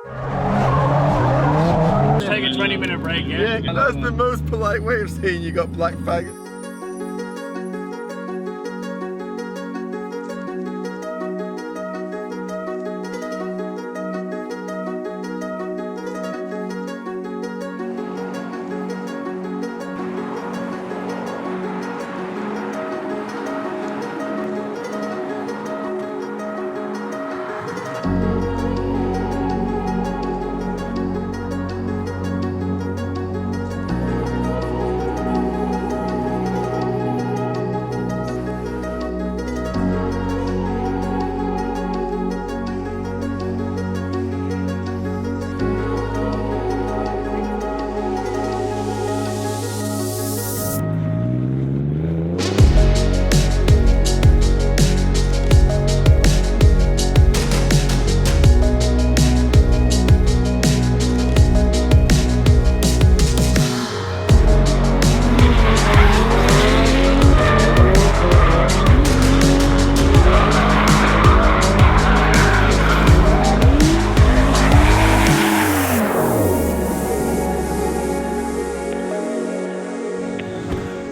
Take a 20-minute break, yeah? Yeah, that's the most polite way of saying you got black fag.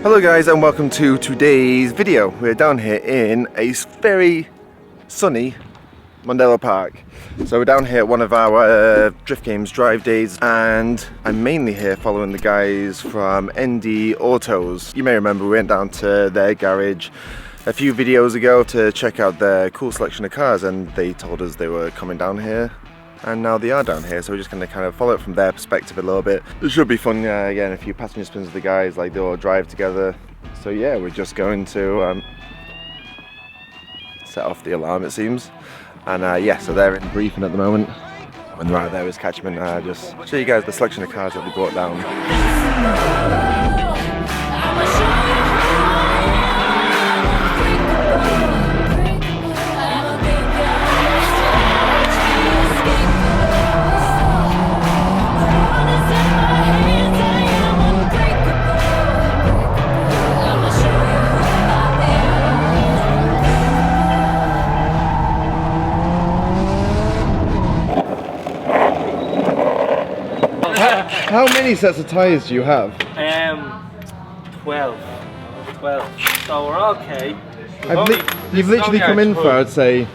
Hello guys and welcome to today's video. We're down here in a very sunny Mondello Park. So we're down here at one of our Drift Games drive days, and I'm mainly here following the guys from ND Autos. You may remember we went down to their garage a few videos ago to check out their cool selection of cars, and they told us they were coming down here. And now they are down here, so we're just going to kind of follow it from their perspective a little bit. It should be fun, again, a few passenger spins with the guys, like they all drive together. So yeah, we're just going to set off the alarm, it seems. And yeah, so they're in briefing at the moment. When they're out there, is catch them and just show you guys the selection of cars that they brought down. How many sets of tyres do you have? 12. So we're okay. You've literally come in for, I'd say,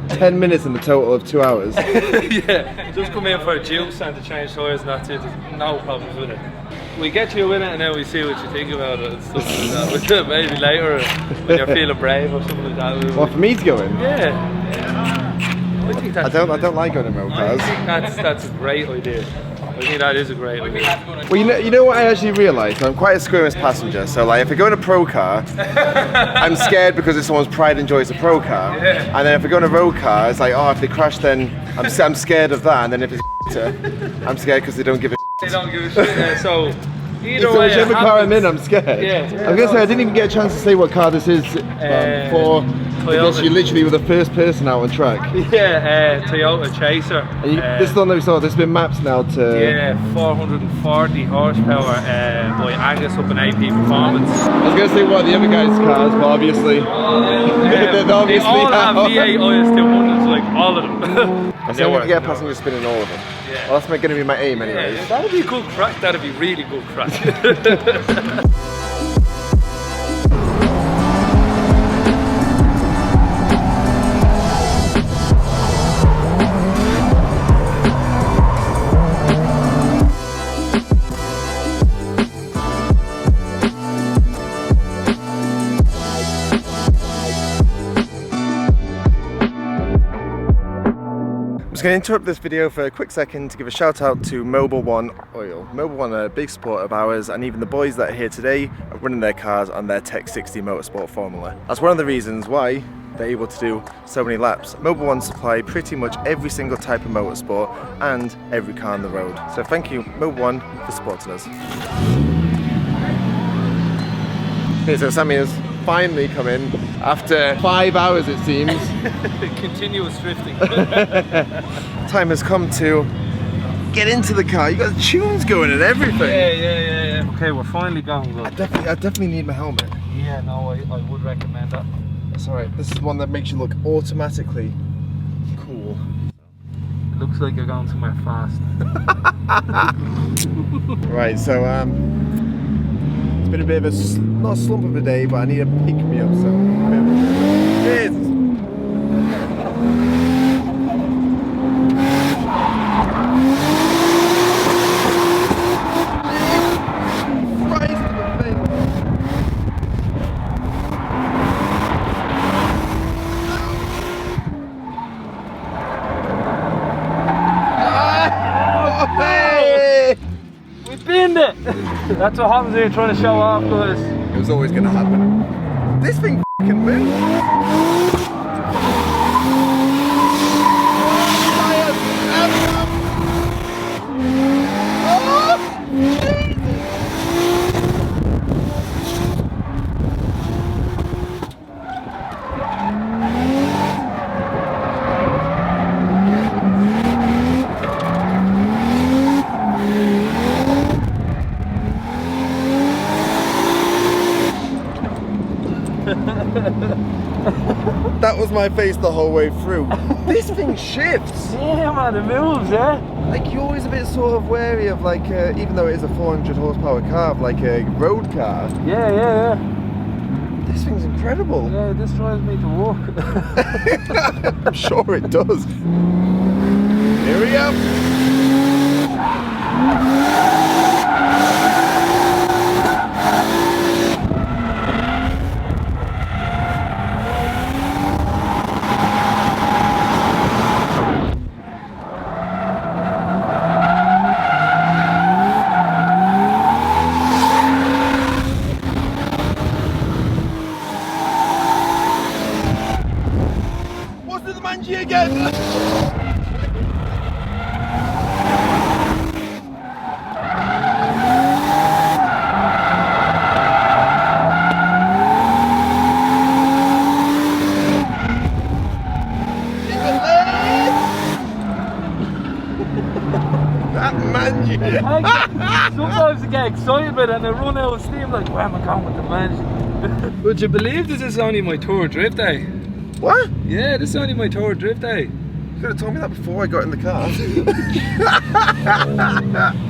10 minutes in the total of 2 hours. Yeah, just come in for a juice and to change tyres and that's it. There's no problems with it. We get you in it and then we see what you think about it and stuff like that. Maybe later when you're feeling brave or something like that. What, for me to go in? Yeah. I think that's I don't like going in road cars. I think that's a great idea. I think that is a great idea. Well, you know what I actually realised? I'm quite a squeamish passenger, so like if I go in a pro car, I'm scared because it's someone's pride and joy it's a pro car. Yeah. And then if I go in a road car, it's like, oh, if they crash then I'm scared of that, and then if it's I'm scared because they don't give a They don't give a shit, so either way whichever car I'm in, I'm scared. Yeah. I'm going to say, I didn't even get a chance to say what car this is before. Because you literally were the first person out on track. Yeah, Toyota Chaser. And this is on the result, there's been maps now to... Yeah, 440 horsepower by Angus up in AP Performance. I was going to say what the other guys' cars, but obviously... they all have V8 IS200s, like all of them. I'm going to get a passenger spinning all of them. Yeah. Well, that's going to be my aim anyways. Yeah, that'd be a good crack, that'd be really good crack. I'm going to interrupt this video for a quick second to give a shout out to Mobil One Oil. Mobil One are a big support of ours, and even the boys that are here today are running their cars on their Tech 60 Motorsport Formula. That's one of the reasons why they're able to do so many laps. Mobil One supply pretty much every single type of motorsport and every car on the road. So thank you Mobil One for supporting us. Okay, so Sammy has finally come in after 5 hours it seems. Continuous drifting. Time has come to get into the car. You got the tunes going and everything. Yeah. Okay, we're finally going. I definitely need my helmet. Yeah, no, I would recommend that. That's alright. This is one that makes you look automatically cool. looks like you're going somewhere fast. Right, so it's been a bit of a not a slump of a day, but I need a pick me up. So cheers. We binned it! That's what happens when you're trying to show off, guys. It was always going to happen. This thing f***ing moves. That was my face the whole way through. This thing shifts. Yeah, man, it moves, yeah. Like, you're always a bit sort of wary of, like, even though it is a 400 horsepower car, like a road car. Yeah. This thing's incredible. Yeah, this drives me to work. I'm sure it does. Here we go. Again. That mangy. Sometimes I get excited but then I run out of steam like, where am I going with the mangy? Would you believe this is only my third drift day? What? Yeah, this is only my third drift day. You could have told me that before I got in the car.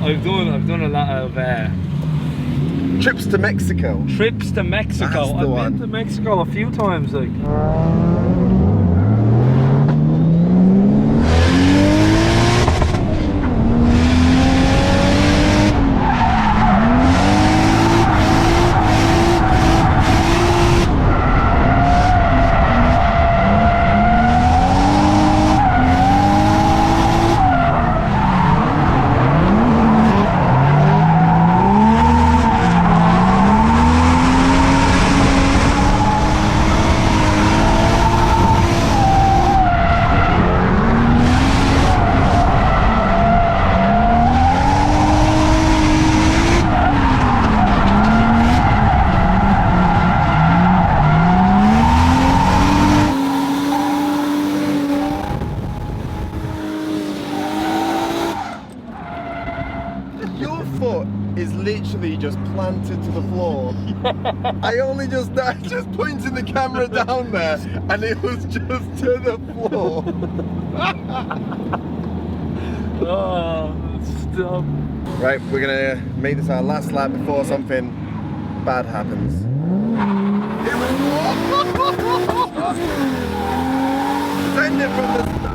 I've done a lot of trips to Mexico. Trips to Mexico. I've been to Mexico a few times, like. Is literally just planted to the floor. I only just pointed the camera down there and it was just to the floor. Oh, stop. Right, we're gonna make this our last lap before something bad happens. Send it from the start.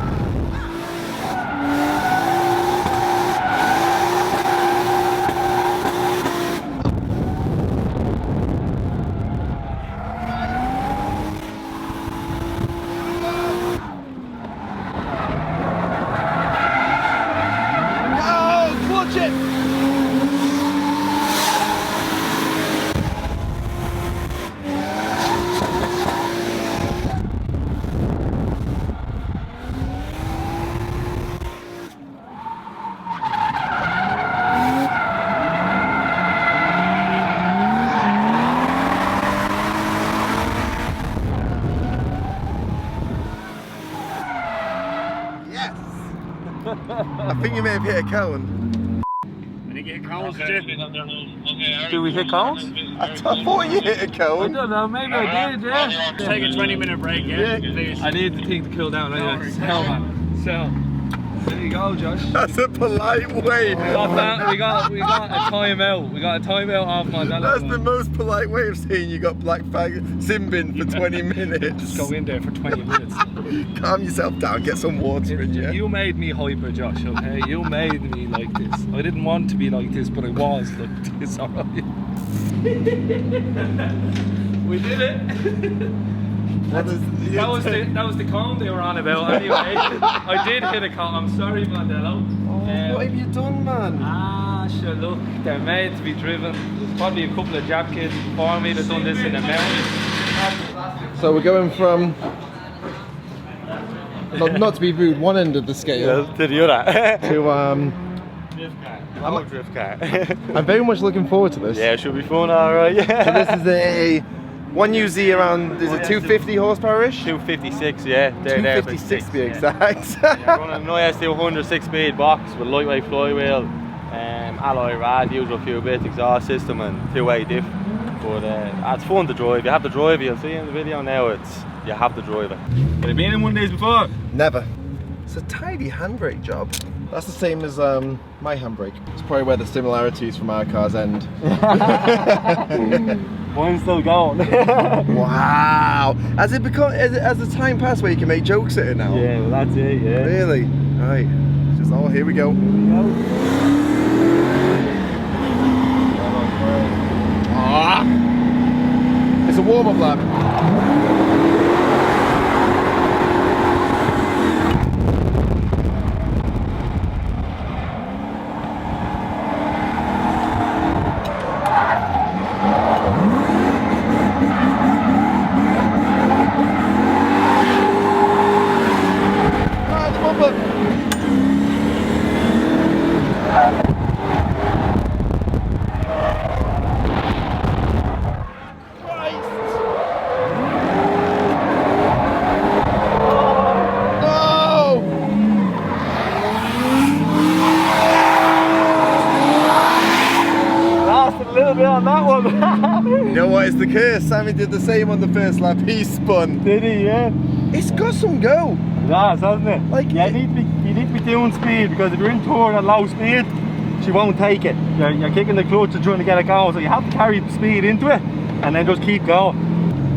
I think you may have hit a cone. Did you hit cones, did you? Do we hit cones? I thought you hit a I cone. don't know, maybe I did, yeah. Take a 20-minute break, yeah, please. I need the thing to cool down anyway. Sell, man. Sell. There you go, Josh. That's a polite way. We got that. We got a timeout. We got a timeout off Mandela. That's the most polite way of saying you got black fag simbin for 20 minutes. Just go in there for 20 minutes. Calm yourself down, get some water in you. You made me hyper, Josh, okay? You made me like this. I didn't want to be like this, but I was like this, alright? We did it! That was the cone they were on about anyway. I did hit a cone, I'm sorry, Mandela. What have you done, man? Sure, look, they're made to be driven. There's probably a couple of jab kids before me that done this in the mountains. So we're going from, not to be rude, one end of the scale to the other. to Drift car. I'm very much looking forward to this. Yeah, it should be fun, alright. Yeah. So this is a 1UZ around, is it 250 horsepower-ish? 256, yeah. 256 to be exact. Yeah, running an IS200 6-speed box with lightweight flywheel, alloy rad, usual few bits, exhaust system and 2-way diff. But it's fun to drive. You have to drive it. You'll see in the video now. You have to drive it. Have you been in one of these before? Never. It's a tidy handbrake job. That's the same as my handbrake. It's probably where the similarities from our cars end. Mine's still going. Wow! Has it become? Has the time passed where you can make jokes at it now? Yeah, well that's it. Yeah. Really? Right. It's just here we go. It's a warm-up lap. On that one. You know what? It's the curse. Sammy did the same on the first lap. He spun. Did he? Yeah. It's got some go. It has, hasn't it? Like, yeah, you need to be doing speed, because if you're in turn at low speed, she won't take it. You're kicking the clutch and trying to get it going, so you have to carry the speed into it and then just keep going.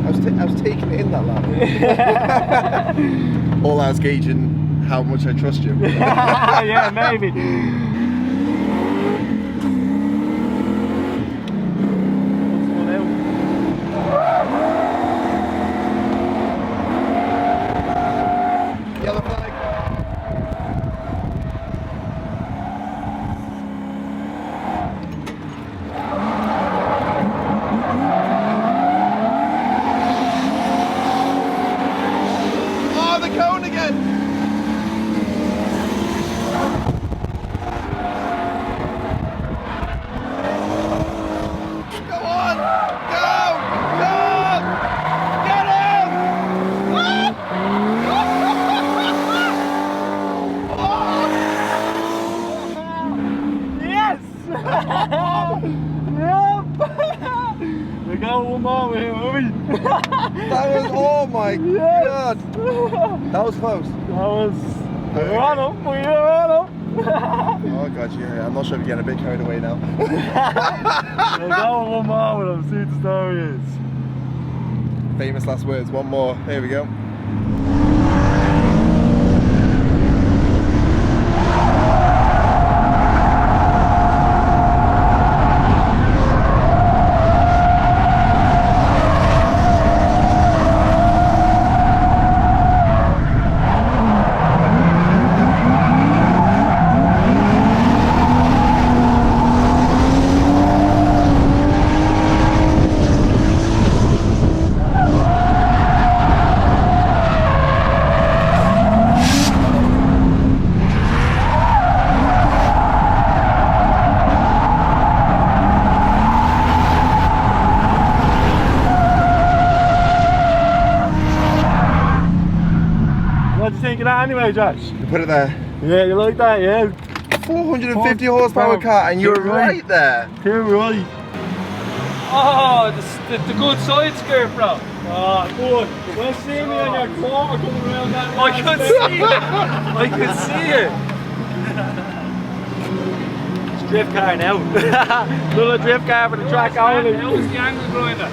I was taking it in that lap. All I was gauging how much I trust you. Yeah, maybe. Yellow flag. Oh, the cone again. Go on. Go. Go. Get him. Yes! Yep! We got one more with him, haven't we? That was, oh my god. That was close. We're on him, we're on him! Oh god, yeah, I'm not sure if you're getting a bit carried away now. We got one more with him, see what the story is. Famous last words, one more. Here we go. What do you think of that anyway, Josh? You put it there. Yeah, you like that, yeah? 450 horsepower car, and you're right there. You're right. Oh, the good side skirt, bro. Oh, good. When you see me on your quarter coming around that I could see it. I could see it. drift car now. Little drift car for the track only. How's the angle grinder?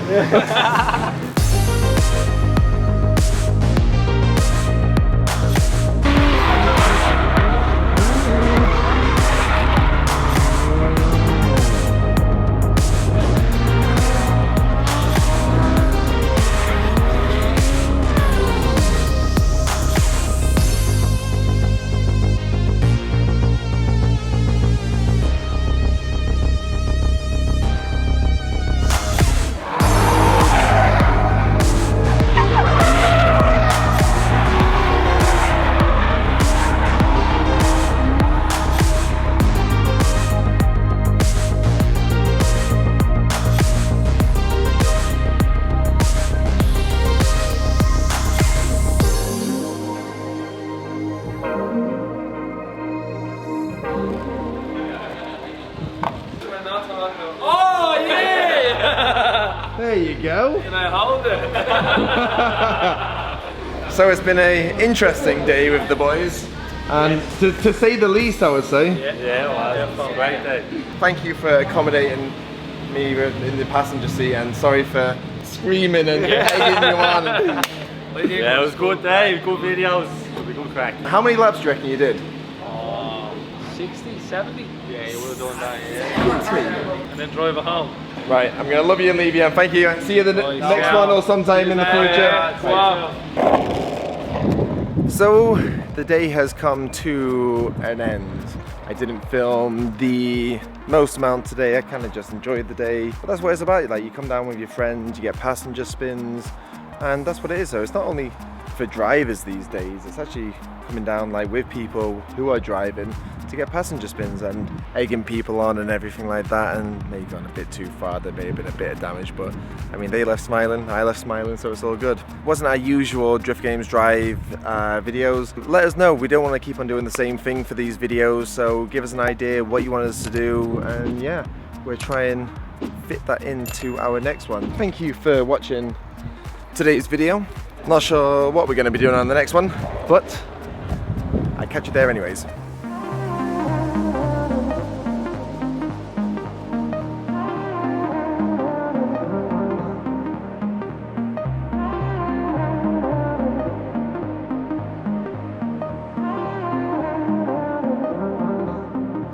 Oh yeah! There you go. Can I hold it? So it's been an interesting day with the boys, and to say the least, I would say. Yeah, it was a great day. Thank you for accommodating me in the passenger seat, and sorry for screaming and egging you on. Yeah, it was a good day, good videos, it was a good crack. How many laps do you reckon you did? 60, 70? Yeah, you would have done that, yeah. And then drive it home. Right, I'm gonna love you and leave you, and thank you, and see you the next one or sometime in the future. So the day has come to an end. I didn't film the most amount today. I kind of just enjoyed the day. But that's what it's about. Like, you come down with your friends, you get passenger spins, and that's what it is. So it's not only for drivers these days, it's actually coming down like with people who are driving to get passenger spins and egging people on and everything like that. And maybe gone a bit too far, there may have been a bit of damage, but I mean, they left smiling, I left smiling, so it's all good. Wasn't our usual Drift Games Drive videos. Let us know, we don't want to keep on doing the same thing for these videos, so give us an idea what you want us to do, and yeah, we'll try and fit that into our next one. Thank you for watching today's video. Not sure what we're going to be doing on the next one, but I'll catch you there anyways.